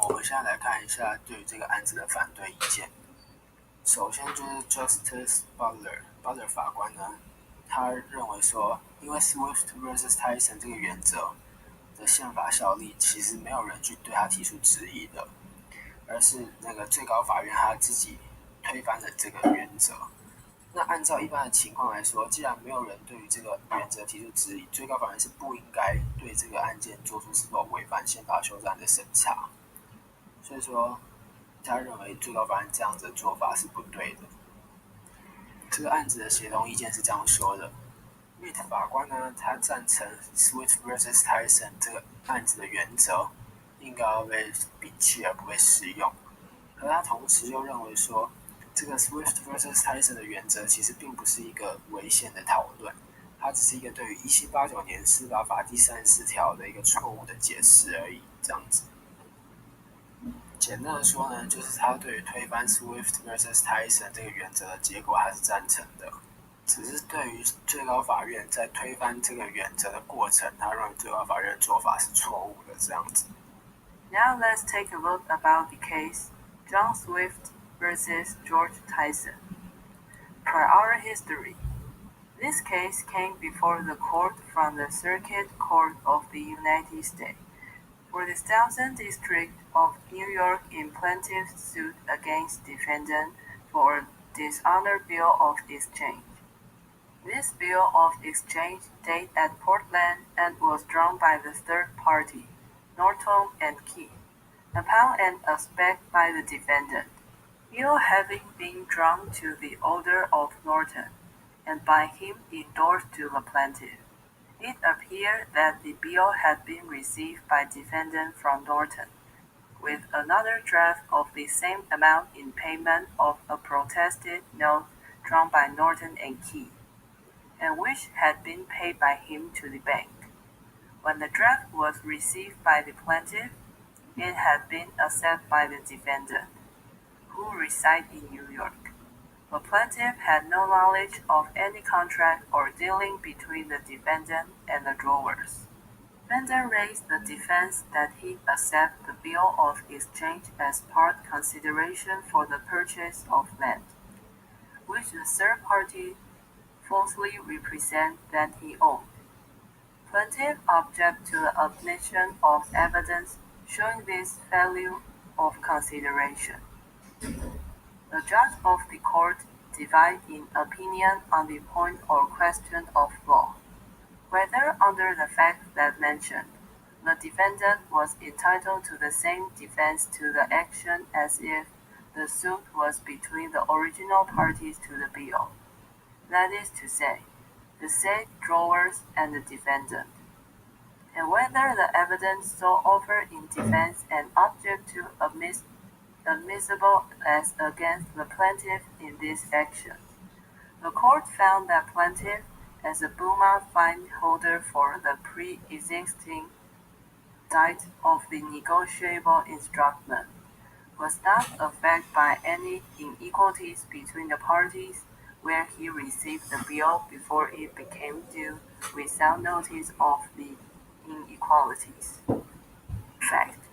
我们现在来看一下对于这个案子的反对意见。首先就是 Justice Butler 法官呢，他认为说，因为 Swift vs Tyson 这个原则的宪法效力，其实没有人去对他提出质疑的，而是那个最高法院他自己推翻了这个原则。那按照一般的情况来说，既然没有人对于这个原则提出质疑，最高法院是不应该对这个案件做出是否违反宪法修正的审查。所以说，他认为最高法院这样子的做法是不对的。这个案子的协同意见是这样说的 ：Reed 法官呢，他赞成 Swift vs Tyson 这个案子的原则应该要被摒弃而不被适用，可他同时又认为说，这个 Swift vs Tyson 的原则其实并不是一个违宪的讨论，它只是一个对于1789年司法法第34条的一个错误的解释而已，这样子。简单的说呢，就是他对于推翻 Swift vs Tyson 这个原则的结果还是赞成的，只是对于最高法院在推翻这个原则的过程，他认为最高法院的做法是错误的，这样子。Now let's take a look about the case John Swift vs. George Tyson. Prior history. This case came before the court from the Circuit Court of the United States for the Southern District of New York in plaintiff's suit against defendant for dishonor bill of exchange. This bill of exchange dated at Portland and was drawn by the third party, Norton and Key, upon an aspect by the defendant. Bill having been drawn to the order of Norton, and by him endorsed to the plaintiff. It appeared that the bill had been received by defendant from Norton, with another draft of the same amount in payment of a protested note drawn by Norton and Key, and which had been paid by him to the bank. When the draft was received by the plaintiff, it had been accepted by the defendant, who resided in New York. The plaintiff had no knowledge of any contract or dealing between the defendant and the drawers. Defendant raised the defense that he accepted the bill of exchange as part consideration for the purchase of land, which the third party falsely represented that he owned. Plaintiff object to the admission of evidence showing this value of consideration. The judge of the court divided in opinion on the point or question of law, whether under the facts that mentioned, the defendant was entitled to the same defense to the action as if the suit was between the original parties to the bill, that is to say, the said drawers and the defendant, and whether the evidence so offered in defense and object to admissible as against the plaintiff in this action. The court found that plaintiff, as a bona fide holder for the pre-existing right of the negotiable instrument, was not affected by any inequalities between the parties where he received the bill before it became due without notice of the inequalities. Fact.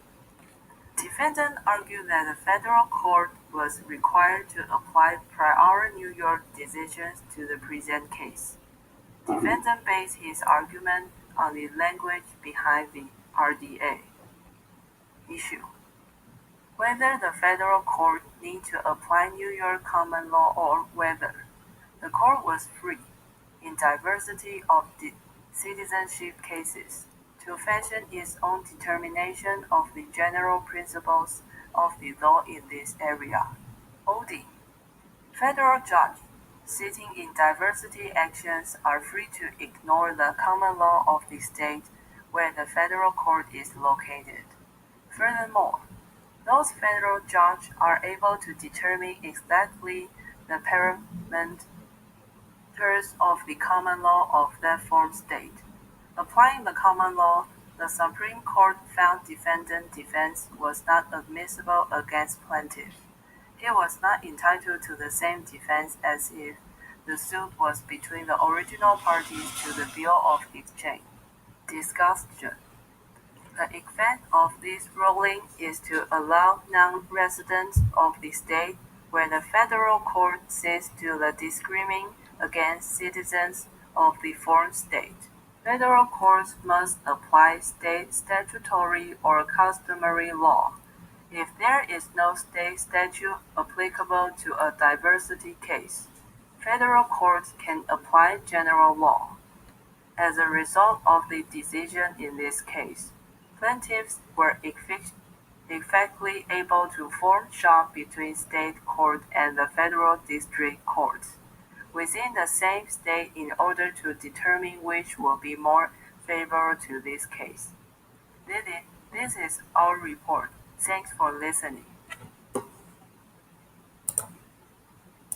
Defendant argued that the federal court was required to apply prior New York decisions to the present case. Defendant based his argument on the language behind the RDA. Issue. Whether the federal court need to apply New York common law or whether the court was free, in diversity of citizenship cases, to fashion its own determination of the general principles of the law in this area. OD. Federal judges sitting in diversity actions are free to ignore the common law of the state where the federal court is located. Furthermore, those federal judges are able to determine exactly the parameters of the common law of that form state. Applying the common law, the Supreme Court found defendant defense was not admissible against plaintiff. He was not entitled to the same defense as if the suit was between the original parties to the bill of exchange. Discussion. The effect of this ruling is to allow non-residents of the state where the federal court sees to the discriminating against citizens of the foreign state. Federal courts must apply state statutory or customary law. If there is no state statute applicable to a diversity case, federal courts can apply general law. As a result of the decision in this case, plaintiffs were effectively able to form shop between state court and the federal district courts within the same state in order to determine which will be more favorable to this case. This is our report. Thanks for listening.